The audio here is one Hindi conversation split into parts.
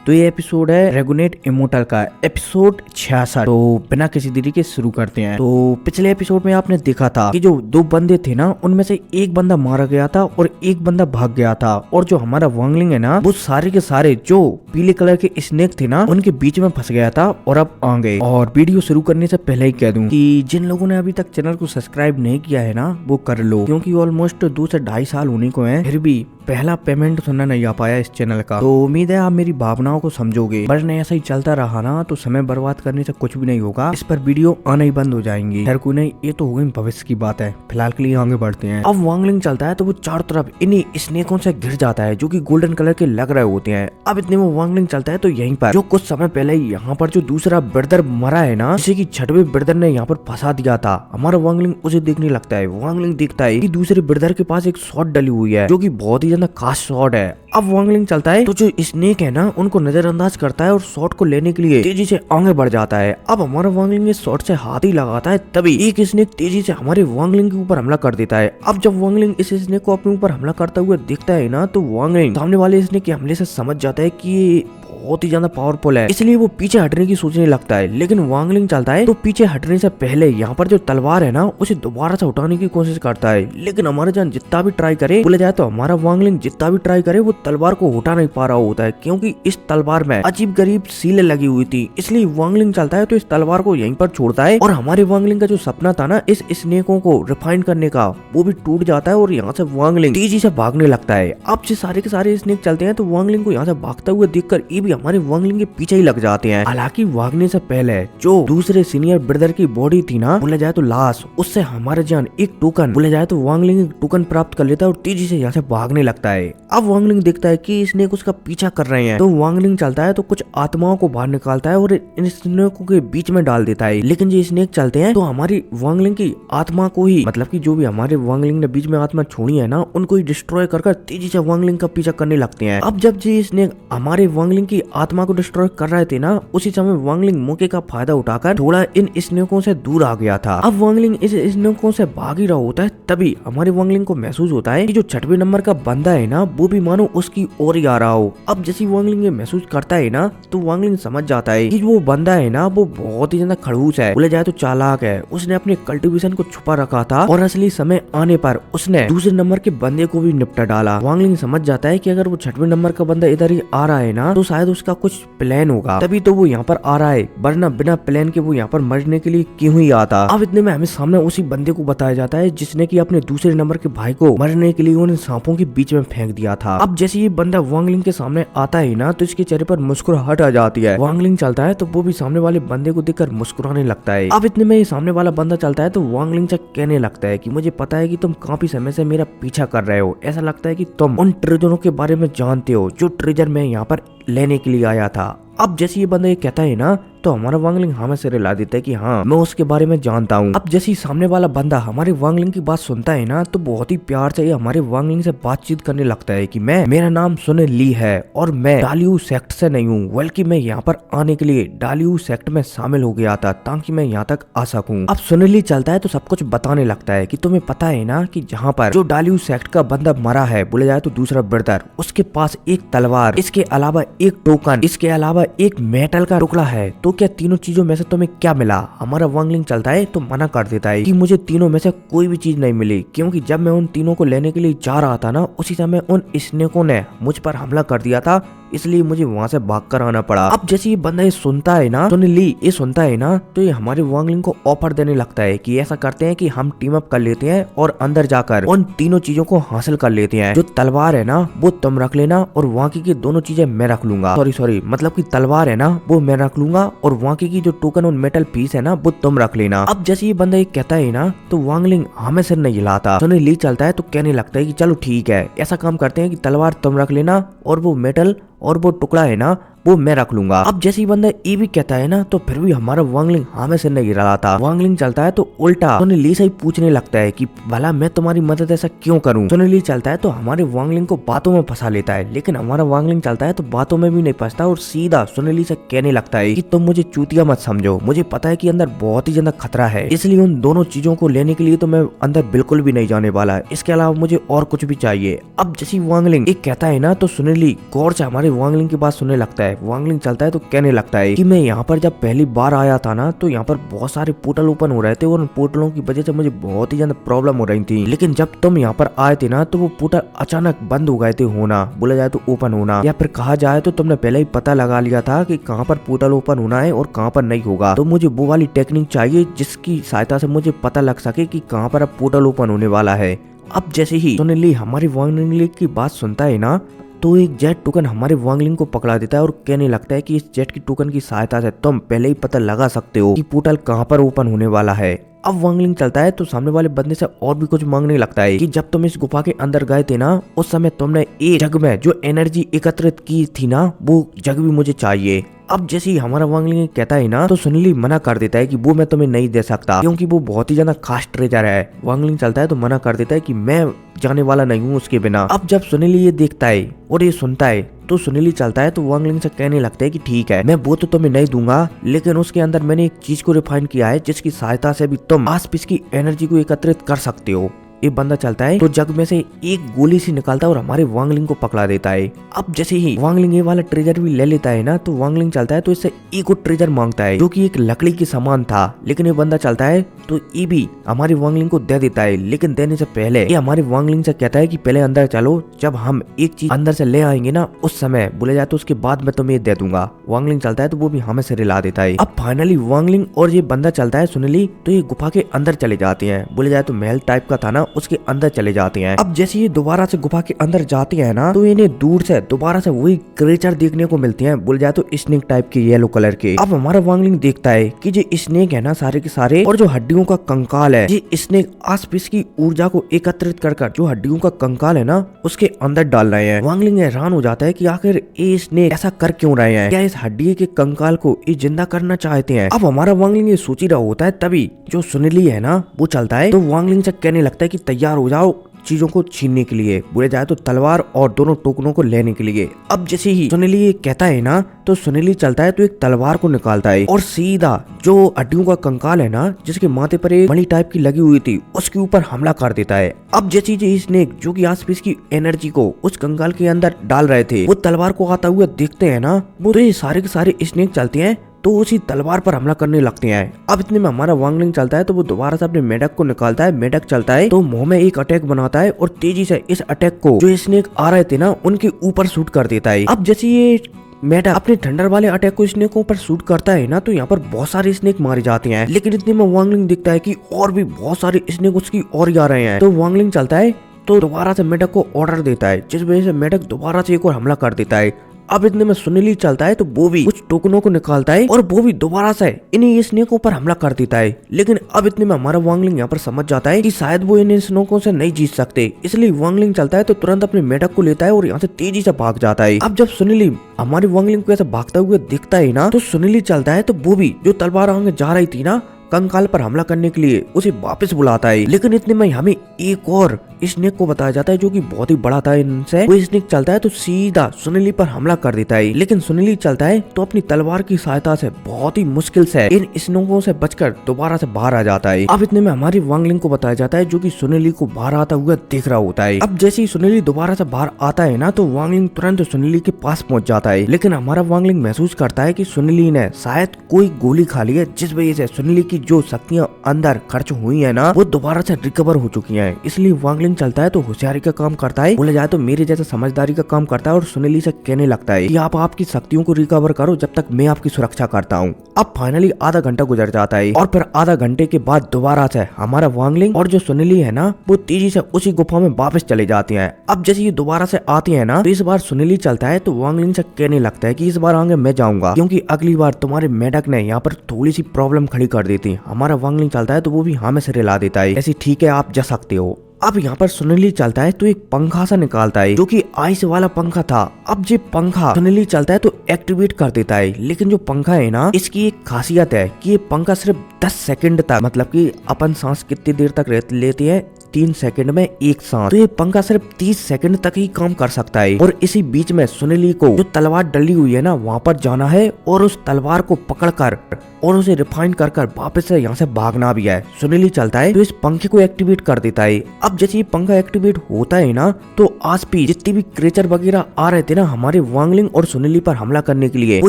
तो ये एपिसोड है रेगुनेट इमोर्टल का एपिसोड 66। तो बिना किसी देरी के शुरू करते हैं। तो पिछले एपिसोड में आपने देखा था कि जो दो बंदे थे ना, उनमें से एक बंदा मारा गया था और एक बंदा भाग गया था, और जो हमारा वांगलिंग है ना, वो सारे के सारे जो पीले कलर के स्नेक थे ना, उनके बीच में फंस गया था और अब आ गए। और वीडियो शुरू करने से पहले ही कह दूं कि जिन लोगों ने अभी तक चैनल को सब्सक्राइब नहीं किया है ना, वो कर लो, क्योंकि ऑलमोस्ट 2 से 2.5 साल होने को है, फिर भी पहला पेमेंट सुनना नहीं आ पाया इस चैनल का। तो उम्मीद है आप मेरी भावनाओं को समझोगे, वरना ऐसा ही चलता रहा ना तो समय बर्बाद करने से कुछ भी नहीं होगा, इस पर वीडियो आना ही बंद हो जाएंगी। खैर कोई नहीं, ये तो हो गई भविष्य की बात है, फिलहाल के लिए आगे बढ़ते हैं। अब वांगलिंग चलता है तो वो चारों तरफ इन्हीं स्नेकों से घिर जाता है जो कि गोल्डन कलर के लग रहे होते हैं। अब इतने में वांगलिंग चलता है तो यहीं पर जो कुछ समय पहले यहाँ पर जो दूसरा ब्रदर मरा है ना, जिसे की छठवें ब्रदर ने यहाँ पर फंसा दिया था, हमारा वांगलिंग उसे देखने लगता है। वांगलिंग देखता है कि दूसरे ब्रदर के पास एक शॉट डली हुई है जो की बहुत ही ज्यादा खास शॉट है। अब वांगलिंग चलता है तो जो स्नेक है ना, उनको नजरअंदाज करता है और शॉट को लेने के लिए तेजी से आगे बढ़ जाता है। अब हमारा वांगलिंग इस शॉट से हाथ ही लगाता है, तभी एक स्नेक तेजी से हमारे वांगलिंग के ऊपर हमला कर देता है। अब जब वांगलिंग इस स्नेक को अपने ऊपर हमला करता हुआ देखता है ना, तो वांगलिंग सामने वाले स्नेक के हमले से समझ जाता है कि ये बहुत ही ज्यादा पावरफुल है, इसलिए वो पीछे हटने की सोचने लगता है। लेकिन वांगलिंग चलता है तो पीछे हटने से पहले यहाँ पर जो तलवार है ना, उसे दोबारा से उठाने की कोशिश करता है। लेकिन हमारा जान जितना भी ट्राई करे, बोला जाए तो हमारा वांगलिंग जितना भी ट्राई करे, वो तलवार को उठा नहीं पा रहा होता है, क्योंकि इस तलवार में अजीब गरीब सीलें लगी हुई थी। इसलिए वांगलिंग चलता है तो इस तलवार को यहीं पर छोड़ता है, और हमारे वांगलिंग का जो सपना था ना इस स्नेकों को रिफाइन करने का, वो भी टूट जाता है और यहाँ से वांगलिंग तेजी से भागने लगता है। अब से सारे के सारे स्नेक चलते हैं तो वांगलिंग को यहाँ से भागता हुआ देखकर ये भी हमारे वांगलिंग के पीछे ही लग जाते हैं। हालांकि भागने से पहले जो दूसरे सीनियर ब्रदर की बॉडी थी ना, बोला जाए तो लाश, उससे हमारे जान एक टोकन, बोला जाए तो वांगलिंग एक टोकन प्राप्त कर लेता है और तेजी से यहाँ से भागने लगता है। अब वांगलिंग देखता है कि स्नेक उसका पीछा कर रहे हैं, तो वांगलिंग चलता है तो कुछ आत्माओं को बाहर निकालता है और इन स्नेकों के बीच में डाल देता है। लेकिन जो स्नेक चलते हैं तो हमारी वांगलिंग की आत्मा को ही, मतलब की जो भी हमारे वांगलिंग ने बीच में आत्मा छोड़ी है ना, उनको ही डिस्ट्रॉय कर तेजी से वांगलिंग का पीछा करने लगते हैं। अब जब जी स्नेक हमारे वांगलिंग की आत्मा को डिस्ट्रॉय कर रहे थे ना, उसी समय वांगलिंग मौके का फायदा उठाकर थोड़ा इन स्नेकों से दूर आ गया था। अब वांगलिंग इस स्नेकों से भाग ही रहा होता है, तभी हमारे वांगलिंग को महसूस होता है कि जो 6वें नंबर का बंदा है ना, वो भी मानो उसकी ओर ही आ रहा हो। अब जैसे वांगलिंग ये महसूस करता है ना, तो वांगलिंग समझ जाता है कि वो बंदा है ना, वो बहुत ही ज्यादा खड़ूस है, बोले जाए तो चालाक है। उसने अपने कल्टीवेशन को छुपा रखा था और असली समय आने पर उसने दूसरे नंबर के बंदे को भी निपटा डाला। वांगलिंग समझ जाता है कि अगर वो 6वें नंबर का बंदा इधर ही आ रहा है ना, तो शायद उसका कुछ प्लान होगा, तभी तो वो यहाँ पर आ रहा है, वरना बिना प्लान के वो यहाँ पर मरने के लिए क्यों ही आता। अब इतने में हमें सामने उसी बंदे को बताया जाता है जिसने कि अपने दूसरे नंबर के भाई को मरने के लिए उन सांपों के बीच में फेंक दिया था। अब जैसे ये बंदा वांगलिंग के सामने आता है ना, तो इसके चेहरे पर मुस्कुराहट आ जाती है। वांगलिंग चलता है तो वो भी सामने वाले बंदे को देखकर मुस्कुराने लगता है। अब इतने में ये सामने वाला बंदा चलता है तो वांगलिंग से कहने लगता है कि मुझे पता है कि तुम काफी समय से मेरा पीछा कर रहे हो, ऐसा लगता है कि तुम उन ट्रेजरों के बारे में जानते हो जो ट्रेजर मैं यहाँ पर लेने के लिए आया था। अब जैसे ये बंदा ये कहता है ना, तो हमारा वांगलिंग हमें से रिला देता है कि हाँ, मैं उसके बारे में जानता हूँ। अब जैसे सामने वाला बंदा हमारे वांगलिंग की बात सुनता है ना, तो बहुत ही प्यार से ये हमारे वांगलिंग से बातचीत करने लगता है कि मेरा नाम सुनिल ली है और मैं डालियू सेक्ट से नहीं हूँ, बल्कि मैं यहाँ पर आने के लिए डालियू सेक्ट में शामिल हो गया था ताकि मैं यहाँ तक आ सकूँ। अब सुनिल ली चलता है तो सब कुछ बताने लगता है कि तुम्हें पता है ना कि जहाँ पर जो डालियू सेक्ट का बंदा मरा है, बोले जाए तो दूसरा ब्रदर, उसके पास एक तलवार, इसके अलावा एक टोकन, इसके अलावा एक मेटल का टुकड़ा है, तो क्या तीनों चीजों में से तुम्हें क्या मिला? हमारा वांगलिंग चलता है तो मना कर देता है कि मुझे तीनों में से कोई भी चीज नहीं मिली, क्योंकि जब मैं उन तीनों को लेने के लिए जा रहा था ना, उसी समय उन स्नेकों ने मुझ पर हमला कर दिया था, इसलिए मुझे वहाँ से भागकर आना पड़ा। अब जैसे ये बंदा ये सुनता है ना, सुनिल ली ये सुनता है ना, तो ये हमारे वांगलिंग को ऑफर देने लगता है कि ऐसा करते हैं कि हम टीम अप कर लेते हैं और अंदर जाकर उन तीनों चीजों को हासिल कर लेते हैं। जो तलवार है ना, वो तुम रख लेना और बाकी की दोनों चीजें मैं रख लूंगा। सॉरी मतलब की तलवार है ना, वो मैं रख लूंगा और बाकी की जो टोकन और मेटल पीस है ना, वो तुम रख लेना। अब जैसे ये बंदा ये कहता है ना, तो वांगलिंग हमें सिर नहीं हिलाता। सुनिल ली चलता है तो कहने लगता है कि चलो ठीक है, ऐसा काम करते हैं कि तलवार तुम रख लेना और वो मेटल और वो टुकड़ा है ना, वो मैं रख लूंगा। अब जैसे ही बंदा ये भी कहता है ना, तो फिर भी हमारा वांगलिंग हमें से नहीं रहा था। वांगलिंग चलता है तो उल्टा सुनिल ली से ही पूछने लगता है कि भला मैं तुम्हारी मदद ऐसा क्यों करूं। सुनिल ली चलता है तो हमारे वांगलिंग को बातों में फंसा लेता है, लेकिन हमारा वांगलिंग चलता है तो बातों में भी नहीं फंसता और सीधा सुनिल ली से कहने लगता है कि तुम मुझे चूतिया मत समझो, मुझे पता है कि अंदर बहुत ही ज्यादा खतरा है, इसलिए उन दोनों चीजों को लेने के लिए तो मैं अंदर बिल्कुल भी नहीं जाने वाला, इसके अलावा मुझे और कुछ भी चाहिए। अब जैसी वांगलिंग एक कहता है ना, तो सुनिल ली गौर से हमारे वांगलिंग की बात सुनने लगता है है वांगलिंग चलता है तो कहने लगता है कि मैं यहाँ पर जब पहली बार आया था ना तो यहाँ पर बहुत सारे पोर्टल ओपन हो रहे थे और उन पोर्टलों की वजह से मुझे बहुत ही ज्यादा प्रॉब्लम हो रही थी, लेकिन जब तुम यहाँ पर आए थे ना तो वो पोर्टल अचानक बंद हो गए थे होना, बोला जाए तो ओपन होना, या फिर कहा जाए तो तुमने पहले ही पता लगा लिया था कि कहाँ पर पोर्टल ओपन होना है और कहाँ पर नहीं होगा। तो मुझे वो वाली टेक्निक चाहिए जिसकी सहायता से मुझे पता लग सके कि कहाँ पर अब पोर्टल ओपन होने वाला है। अब जैसे ही सुनिली हमारी वांगलिंग की बात सुनता है ना तो एक जेट टोकन हमारे वांगलिंग को पकड़ा देता है और कहने लगता है कि इस जेट की टोकन की सहायता से तुम पहले ही पता लगा सकते हो कि पोर्टल कहाँ पर ओपन होने वाला है। अब वांगलिंग चलता है तो सामने वाले बंदे से और भी कुछ मांगने लगता है कि जब तुम इस गुफा के अंदर गए थे ना उस समय तुमने एक जग में जो एनर्जी एकत्रित की थी ना वो जग भी मुझे चाहिए। अब जैसे ही हमारा वांगलिंग कहता है ना तो सुनिली मना कर देता है कि वो मैं तुम्हें नहीं दे सकता क्योंकि वो बहुत ही ज्यादा खास ट्रेजर है। वांगलिंग चलता है तो मना कर देता है कि मैं जाने वाला नहीं हूँ उसके बिना। अब जब सुनिली ये देखता है और ये सुनता है तो सुनिली चलता है तो वांगलिंग से कहने लगता है कि ठीक है मैं वो तो तुम्हें नहीं दूंगा, लेकिन उसके अंदर मैंने एक चीज को रिफाइन किया है जिसकी सहायता से भी तुम आसपास की एनर्जी को एकत्रित कर सकते हो। एक बंदा चलता है तो जग में से एक गोली सी निकालता है और हमारे वांगलिंग को पकड़ा देता है। अब जैसे ही वांगलिंग ये वाला ट्रेजर भी ले लेता है ना तो वांगलिंग चलता है तो इससे एक और ट्रेजर मांगता है जो कि एक लकड़ी के समान था, लेकिन ये बंदा चलता है तो ये भी हमारे वांगलिंग को दे देता है, लेकिन देने से पहले ये हमारे वांगलिंग से कहता है कि पहले अंदर चलो, जब हम एक चीज अंदर से ले आएंगे ना उस समय बोले जाए तो उसके बाद मैं तुम्हें दे दूंगा। वांगलिंग चलता है तो वो भी हमें से रिला देता है। अब फाइनली वांगलिंग और ये बंदा चलता है सुनिली तो ये गुफा के अंदर चले जाते हैं, बोले जाए तो महल टाइप का था ना उसके अंदर चले जाते हैं। अब जैसे ये दोबारा से गुफा के अंदर जाते हैं ना तो इन्हें दूर से दोबारा से वही क्रिएचर देखने को मिलते हैं, बोले जाए तो स्नेक टाइप के येलो कलर के। अब हमारा वांगलिंग देखता है कि जो स्नेक है ना सारे के सारे और जो हड्डियों का कंकाल है, ये स्नेक आसपास की ऊर्जा को एकत्रित कर जो हड्डियों का कंकाल है ना उसके अंदर डाल रहे हैं। वांगलिंग हैरान हो जाता है कि आखिर ये स्नेक ऐसा कर क्यों रहे हैं, क्या इस हड्डी के कंकाल को ये जिंदा करना चाहते हैं। अब हमारा वांगलिंग ये सोच ही रहा होता है तभी जो सुनिली है ना वो चलता है तो वांगलिंग से कहने लगता है कि तैयार हो जाओ चीजों को छीनने के लिए, बोले जाए तो तलवार और दोनों टोकनों को लेने के लिए। अब जैसे ही सुनिली ये कहता है ना तो सुनिली चलता है तो एक तलवार को निकालता है और सीधा जो हड्डियों का कंकाल है ना जिसके माथे पर एक मणि टाइप की लगी हुई थी उसके ऊपर हमला कर देता है। अब जैसे ही स्नेक जो कि आसपास की एनर्जी को उस कंकाल के अंदर डाल रहे थे वो तलवार को आता हुआ देखते हैं ना वो तो ये सारे के सारे स्नेक चलते हैं तो उसी तलवार पर हमला करने लगते हैं। अब इतने में हमारा वांगलिंग चलता है तो वो दोबारा से अपने मेढक को निकालता है, मेढक चलता है तो मुंह में एक अटैक बनाता है और तेजी से इस अटैक को जो स्नेक आ रहे थे ना उनके ऊपर शूट कर देता है। अब जैसे ये मेढक अपने थंडर वाले अटैक को स्नेकों पर शूट करता है ना तो यहाँ पर बहुत सारे स्नेक मारे जाते हैं, लेकिन इतने में वांगलिंग दिखता है कि और भी बहुत सारे स्नेक उसकी और आ रहे हैं। तो वांगलिंग चलता है तो दोबारा से मेढक को ऑर्डर देता है जिस वजह से मेढक दोबारा से एक और हमला कर देता है। अब इतने में सुनिली चलता है तो वो भी कुछ टोकनों को निकालता है और वो भी दोबारा से इन्हीं स्नेकों पर हमला कर देता है, लेकिन अब इतने में हमारा वांगलिंग यहाँ पर समझ जाता है कि शायद वो इन स्नेकों से नहीं जीत सकते, इसलिए वांगलिंग चलता है तो तुरंत अपने मेढक को लेता है और यहाँ से तेजी से भाग जाता है। अब जब सुनिली हमारे वांगलिंग को ऐसे भागता हुआ दिखता है ना तो सुनिली चलता है तो वो भी जो तलवार आगे जा रही थी ना कंकाल पर हमला करने के लिए उसे वापस बुलाता है, लेकिन इतने में हमें एक और स्नेक को बताया जाता है जो कि बहुत ही बड़ा था इनसे। वो स्नेक चलता है तो सीधा सुनिली पर हमला कर देता है, लेकिन सुनिली चलता है तो अपनी तलवार की सहायता से बहुत ही मुश्किल से इन स्नेकों से बचकर दोबारा से बाहर आ जाता है। अब इतने में हमारी वांगलिंग को बताया जाता है जो कि सुनिली को बाहर आता हुआ देख रहा होता है। अब जैसे ही सुनिली दोबारा से बाहर आता है ना तो वांगलिंग तुरंत सुनिली के पास पहुंच जाता है, लेकिन हमारा वांगलिंग महसूस करता है कि सुनिली ने शायद कोई गोली खा ली है जिस वजह से सुनिली की जो शक्तियां अंदर खर्च हुई है ना वो दोबारा से रिकवर हो चुकी हैं। इसलिए वांगलिंग चलता है तो होशियारी का काम करता है, बोला जाए तो मेरे जैसा समझदारी का काम करता है और सुनिली से कहने लगता है कि आप आपकी शक्तियों को रिकवर करो जब तक मैं आपकी सुरक्षा करता हूँ। अब फाइनली आधा घंटा गुजर जाता है और फिर आधा घंटे के बाद दोबारा से हमारा वांगलिंग और जो सुनिली है ना वो तेजी से उसी गुफा में वापस चले जाते हैं। अब जैसे ये दोबारा से आते हैं ना तो इस बार सुनिली चलता है तो वांगलिंग से कहने लगता है कि इस बार आगे मैं जाऊंगा क्योंकि अगली बार तुम्हारे मेढक ने यहाँ पर थोड़ी सी प्रॉब्लम खड़ी कर दी थी। हमारा वांगलिंग चलता है तो वो भी हमें से रिला देता है, ऐसी ठीक है आप जा सकते हो। अब यहाँ पर सुनिली चलता है तो एक पंखा सा निकालता है जो कि आइस वाला पंखा था। अब ये पंखा सुनिली चलता है तो एक्टिवेट कर देता है, लेकिन जो पंखा है ना इसकी एक खासियत है कि ये पंखा सिर्फ 10 सेकंड तक, मतलब कि अपन सांस कितनी देर तक लेते हैं 3 सेकंड में एक साथ। तो ये पंखा सिर्फ 30 सेकंड तक ही काम कर सकता है और इसी बीच में सुनीली को जो तलवार डली हुई है ना वहाँ पर जाना है और उस तलवार को पकड़कर और उसे रिफाइन कर वापस से यहाँ से भागना भी है। सुनीली चलता है तो इस पंखे को एक्टिवेट कर देता है। अब जैसे ये पंखा एक्टिवेट होता है ना तो आसपास जितने भी क्रिएचर वगैरह आ रहे थे ना हमारे वांगलिंग और सुनीली पर हमला करने के लिए, वो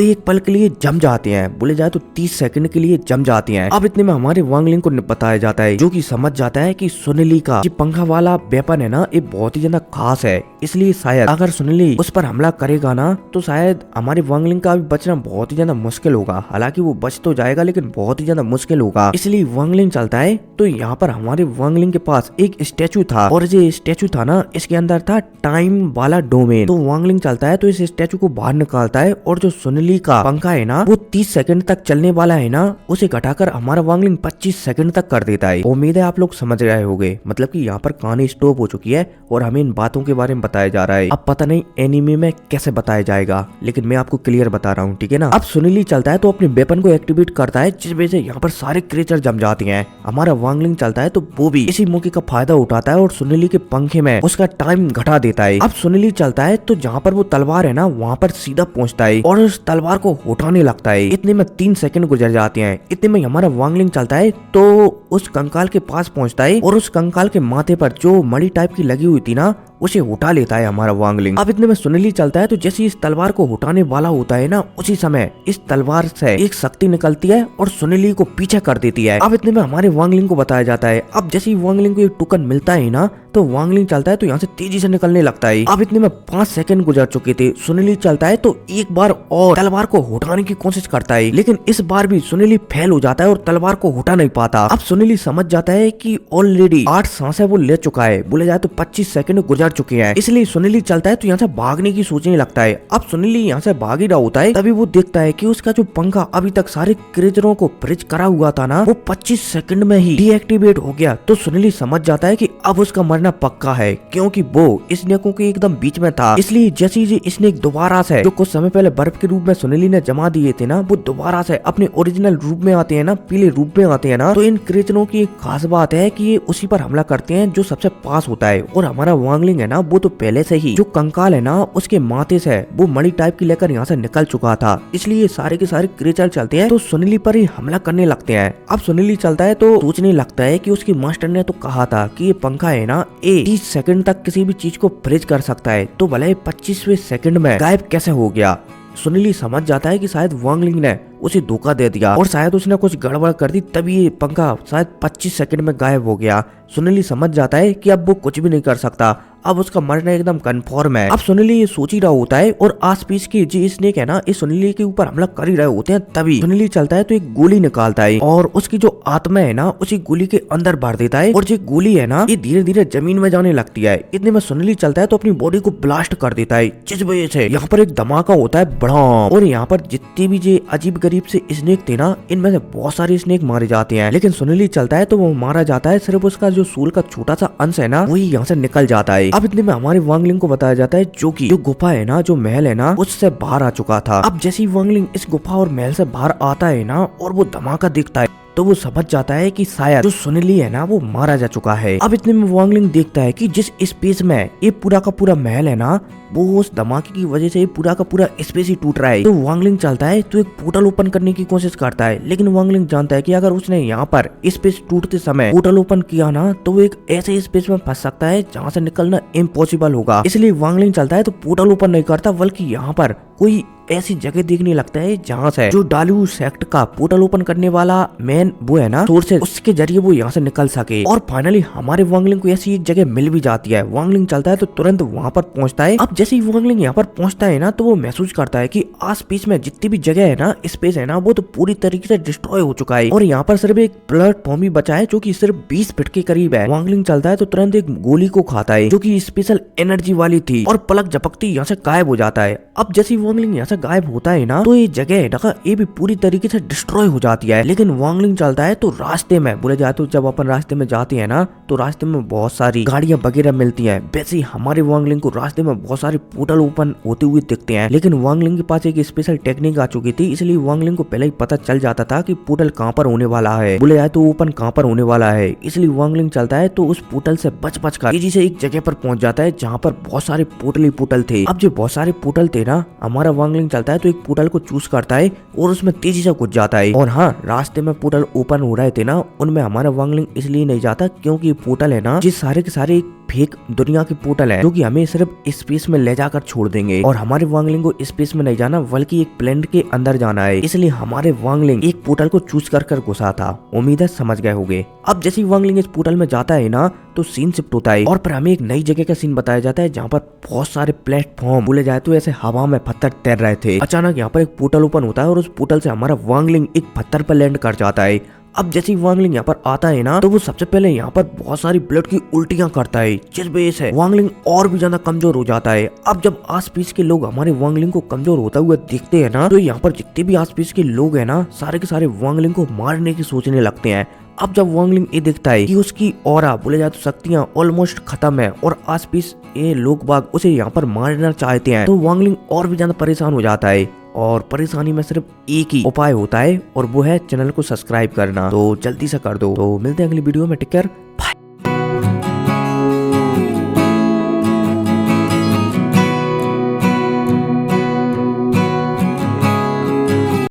एक पल के लिए जम जाते हैं, बोले जाए तो 30 सेकंड के लिए जम जाते हैं। अब इतने में हमारे वांगलिंग को बताया जाता है जो कि समझ जाता है कि सुनीली का ये पंखा वाला वेपन है ना ये बहुत ही ज्यादा खास है, इसलिए शायद अगर सुनीली उस पर हमला करेगा ना तो शायद हमारे वांगलिंग का भी बचना बहुत ही ज्यादा मुश्किल होगा। हालांकि वो बच तो जाएगा लेकिन बहुत ही ज्यादा मुश्किल होगा, इसलिए वांगलिंग चलता है। तो यहाँ पर हमारे वांगलिंग के पास एक स्टैचू था और ये स्टैचू था ना इसके अंदर था टाइम वाला डोमेन। तो वांगलिंग चलता है तो इस स्टैचू को बाहर निकालता है और जो सुनीली का पंखा है ना वो 30 सेकंड तक चलने वाला है ना उसे घटाकर हमारा वांगलिंग 25 सेकंड तक कर देता है। उम्मीद है आप लोग समझ रहे होंगे, मतलब कि यहाँ पर कहानी स्टॉप हो चुकी है और हमें इन बातों के बारे में बताया जा रहा है। अब पता नहीं एनीमे में कैसे बताया जाएगा लेकिन मैं आपको क्लियर बता रहा हूँ, ठीक है ना। अब सुनीली चलता है तो अपने वेपन को एक्टिवेट करता है जिस वजह से यहाँ पर सारे क्रिएचर जम जाते हैं। हमारा वांगलिंग चलता है तो वो भी इसी मौके का फायदा उठाता है और सुनीली के पंखे में उसका टाइम घटा देता है। अब सुनीली चलता है तो जहाँ पर वो तलवार है ना वहाँ पर सीधा पहुँचता है और उस तलवार को उठाने लगता है। इतने में 3 सेकंड गुजर जाते हैं। इतने में हमारा वांगलिंग चलता है तो उस कंकाल के पास पहुँचता है और उस कंकाल के माथे पर जो मणि टाइप की लगी हुई थी ना उसे उठा लेता है हमारा वांगलिंग। अब इतने में सुनीली चलता है तो जैसे इस तलवार को उठाने वाला होता है ना उसी समय इस तलवार से एक शक्ति निकलती है और सुनीली को पीछे कर देती है। अब इतने में हमारे वांगलिंग को बताया जाता है। अब जैसे ही वांगलिंग को एक टोकन मिलता है ना तो वांगलिंग चलता है तो यहाँ से तेजी से निकलने लगता है। अब इतने में 5 सेकंड गुजर चुके थे। सुनीली चलता है तो एक बार और तलवार को उठाने की कोशिश करता है लेकिन इस बार भी सुनीली फेल हो जाता है और तलवार को उठा नहीं पाता। अब सुनीली समझ जाता है कि ऑलरेडी 8 सांसें वो ले चुका है, बोले जाए तो 25 सेकंड गुजर चुके हैं, इसलिए सुनीली चलता है तो यहाँ से भागने की सोचने लगता है। अब सुनीली यहाँ से भाग ही रहा होता है तभी वो देखता है कि उसका जो पंखा अभी तक सारे क्रिएचरों को फ्रीज करा हुआ था ना वो 25 सेकंड में ही डीएक्टिवेट हो गया। तो सुनीली समझ जाता है कि अब उसका मरना पक्का है क्योंकि वो स्नेकों के एकदम बीच में था। इसलिए जैसे ही स्नेक दोबारा से जो कुछ समय पहले बर्फ के रूप में सुनीली ने जमा दिए थे ना वो दोबारा से अपने ओरिजिनल रूप में आते हैं ना, पीले रूप में आते हैं ना, तो इन क्रिएचरों की एक खास बात है कि ये उसी पर हमला करते हैं जो सबसे पास होता है। और हमारा वांगलिंग है ना वो तो पहले से ही जो कंकाल है ना उसके माथे से वो मणि टाइप की लेकर यहाँ से निकल चुका था, इसलिए सारे के सारे क्रिएचर चलते हैं तो सुनीली पर ही हमला करने लगते हैं। अब सुनीली चलता है तो सोचने लगता है कि उसकी मास्टर ने तो कहा था कि ये पंखा है ना 30 सेकंड तक किसी भी चीज को फ्रीज कर सकता है, तो भले 25वें सेकंड में गायब कैसे हो गया। सुनीली समझ जाता है कि शायद वांगलिंग ने उसे धोखा दे दिया और शायद उसने कुछ गड़बड़ कर दी तभी ये पंखा शायद 25 सेकंड में गायब हो गया। सुनीली समझ जाता है कि अब वो कुछ भी नहीं कर सकता, अब उसका मरना एकदम कंफर्म है। अब सुनीली ये सोच ही रहा होता है और आसपास के जो स्नेक है ना इस सुनीली के ऊपर हमला कर ही रहे होते हैं तभी सुनीली चलता है तो एक गोली निकालता है और उसकी जो आत्मा है ना उसी गोली के अंदर भर देता है और जो गोली है ना ये धीरे धीरे जमीन में जाने लगती है। इतने में सुनीली चलता है तो अपनी बॉडी को ब्लास्ट कर देता है जिस वजह से यहाँ पर एक धमाका होता है बड़ा और यहाँ पर जितने भी जो अजीब गरीब से स्नेक थे ना इनमें से बहुत सारे स्नेक मारे जाते हैं, लेकिन सुनीली चलता है तो वो मारा जाता है, सिर्फ उसका जो सूल का छोटा सा अंश है ना वही यहाँ से निकल जाता है। अब इतने में हमारे वांगलिंग को बताया जाता है जो कि जो गुफा है ना जो महल है ना उससे बाहर आ चुका था। अब जैसे ही वांगलिंग इस गुफा और महल से बाहर आता है ना और वो धमाका देखता है तो वो समझ जाता है कि शायद जो सुनीली है ना वो मारा जा चुका है। अब इतने में वांगलिंग देखता है कि जिस स्पेस में ये पूरा का पूरा महल है ना वो उस धमाके की वजह से पूरा का पूरा स्पेस ही टूट रहा है। तो वांगलिंग चलता है तो एक पोर्टल ओपन करने की कोशिश करता है, लेकिन वांगलिंग जानता है कि अगर उसने यहाँ पर स्पेस टूटते समय पोर्टल ओपन किया ना तो वो एक ऐसे स्पेस में फंस सकता है जहाँ से निकलना इम्पॉसिबल होगा। इसलिए वांगलिंग चलता है तो पोर्टल ओपन नहीं करता बल्कि यहाँ पर कोई ऐसी जगह देखने लगता है जहाँ से जो डालू सेक्ट का पोर्टल ओपन करने वाला मेन वो है ना सोर्स है उसके जरिए वो यहाँ से निकल सके। और फाइनली हमारे वांगलिंग को ऐसी एक जगह मिल भी जाती है। वांगलिंग चलता है तो तुरंत वहाँ पर पहुँचता है। अब जैसे ही वांगलिंग यहाँ पर पहुँचता है ना तो वो महसूस करता है कि आस पास में जितनी भी जगह है ना स्पेस है ना वो तो पूरी तरीके से डिस्ट्रॉय हो चुका है और यहाँ पर सिर्फ एक प्लेटफॉर्म ही बचा है जो कि सिर्फ 20 फीट के करीब है। वांगलिंग चलता है तो तुरंत एक गोली को खाता है जो कि स्पेशल एनर्जी वाली थी और पलक झपकती यहाँ से गायब हो जाता है। अब जैसे वांगलिंग यहाँ से गायब होता है ना, तो ये जगह है ना ये भी पूरी तरीके से डिस्ट्रॉय हो जाती है। लेकिन वांगलिंग चलता है तो रास्ते में बोले जाए तो जब अपन रास्ते में जाते हैं ना, तो रास्ते में बहुत सारी गाड़ियां वगैरह मिलती हैं। वैसे ही हमारे वांगलिंग को रास्ते में बहुत सारे पोर्टल ओपन होते हुए दिखते हैं। लेकिन वांगलिंग के पास एक स्पेशल टेक्निक आ चुकी थी, इसलिए वांगलिंग को पहले ही पता चल जाता था कि पोर्टल कहाँ पर होने वाला है, बोले जाए तो ओपन कहाँ पर होने वाला है। इसलिए वांगलिंग चलता है तो उस पोर्टल से बच कर तेजी से एक जगह पर पहुंच जाता है जहाँ पर बहुत सारे पोर्टल ही पोर्टल थे। अब जो बहुत सारे पोर्टल थे ना, हमारा वांगलिंग चलता है तो एक पोर्टल को चूज करता है और उसमें तेजी से घुस जाता है। और हाँ, रास्ते में पोर्टल ओपन हो रहे थे ना, उनमें हमारा वांगलिंग इसलिए नहीं जाता क्योंकि ये पोर्टल है ना, जिस सारे के सारे फेक दुनिया के पोर्टल है जो कि हमें सिर्फ स्पेस में ले जाकर छोड़ देंगे। और हमारे वांगलिंग को स्पेस में नहीं जाना बल्कि एक प्लेनेट के अंदर जाना है। इसलिए हमारे वांगलिंग एक पोर्टल को चूज कर घुसा था। उम्मीद है समझ गए होंगे। अब जैसे ही वांगलिंग इस पोर्टल में जाता है ना, तो सीन शिफ्ट होता है और पर हमें एक नई जगह का सीन बताया जाता है जहाँ पर बहुत सारे प्लेटफॉर्म बोले जाए तो ऐसे हवा में पत्थर तैर रहे थे। अचानक यहाँ पर एक पोर्टल ओपन होता है और उस पोर्टल से हमारा वांगलिंग एक पत्थर पर लैंड कर जाता है। अब जैसे ही वांगलिंग यहाँ पर आता है ना, तो वो सबसे पहले यहाँ पर बहुत सारी ब्लड की उल्टियां करता है, जिस वजह से वांगलिंग और भी ज्यादा कमजोर हो जाता है। अब जब आसपास के लोग हमारे वांगलिंग को कमजोर होता हुआ देखते हैं ना, तो यहाँ पर जितने भी आसपास के लोग हैं ना, सारे के सारे वांगलिंग को मारने की सोचने लगते हैं। अब जब वांगलिंग ये देखता है कि उसकी ऑरा बोले जाए तो शक्तियां ऑलमोस्ट खत्म है और आसपास ये लोग बाग उसे यहाँ पर मारना चाहते हैं, तो वांगलिंग और भी ज्यादा परेशान हो जाता है। और परेशानी में सिर्फ एक ही उपाय होता है और वो है चैनल को सब्सक्राइब करना, तो जल्दी से कर दो। तो मिलते हैं अगली वीडियो में, टेक केयर।